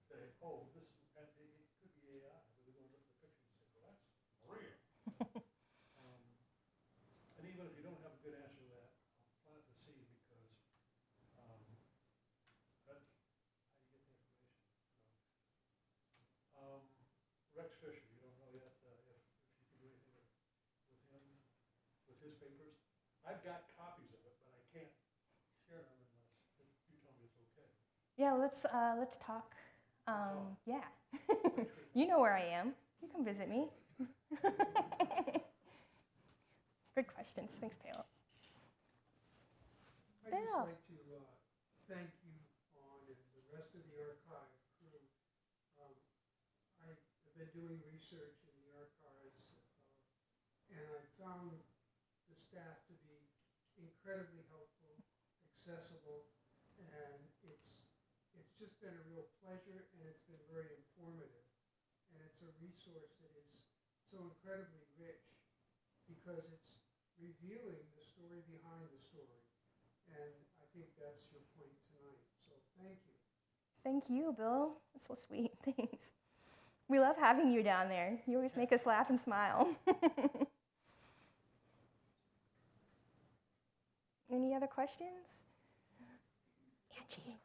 Speaker 5: say, oh, this is, and it could be AI, where they're going to look at the picture and say, well, that's real. And even if you don't have a good answer to that, I'll plant the seed because that's how you get the information. So, Rex Fisher, you don't know yet if you can do anything with him, with his papers. I've got copies of it, but I can't share them unless you tell me it's okay.
Speaker 1: Yeah, let's talk. Yeah. You know where I am. You come visit me. Good questions. Thanks, Pale.
Speaker 6: I'd just
Speaker 1: Bill.
Speaker 6: like to thank you, Fawn, and the rest of the archive crew. I've been doing research in the archives, and I found the staff to be incredibly helpful, accessible, and it's just been a real pleasure, and it's been very informative. And it's a resource that is so incredibly rich because it's revealing the story behind the story. And I think that's your point tonight. So thank you.
Speaker 1: Thank you, Bill. That's so sweet. Thanks. We love having you down there. You always make us laugh and smile. Any other questions? Angie.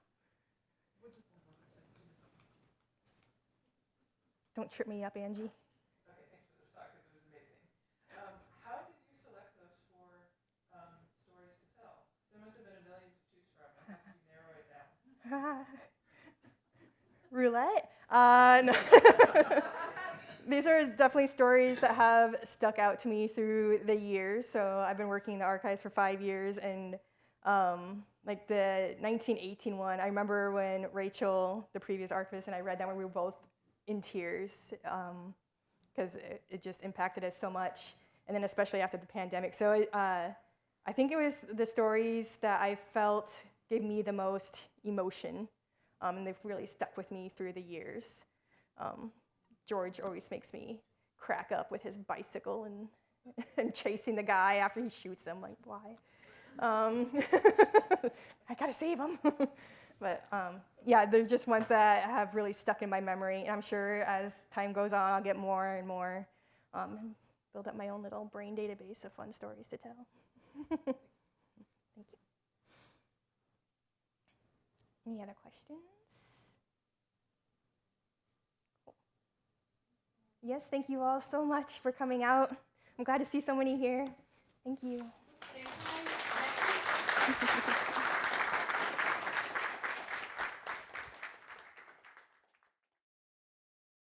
Speaker 1: Don't trip me up, Angie.
Speaker 7: Okay, thanks for this talk, because it was amazing. How did you select those 4 stories to tell? There must have been a million to choose from, and how did you narrow it down?
Speaker 1: Roulette? No. These are definitely stories that have stuck out to me through the years. So I've been working in the archives for 5 years, and like the 1918 one, I remember when Rachel, the previous archivist, and I read that when we were both in tears because it just impacted us so much, and then especially after the pandemic. So I think it was the stories that I felt gave me the most emotion, and they've really stuck with me through the years. George always makes me crack up with his bicycle and chasing the guy after he shoots him, like, why? I gotta save him. But yeah, they're just ones that have really stuck in my memory. And I'm sure as time goes on, I'll get more and more and build up my own little brain database of fun stories to tell. Thank you. Any other questions? Cool. Yes, thank you all so much for coming out. I'm glad to see so many here. Thank you.
Speaker 2: Thank you.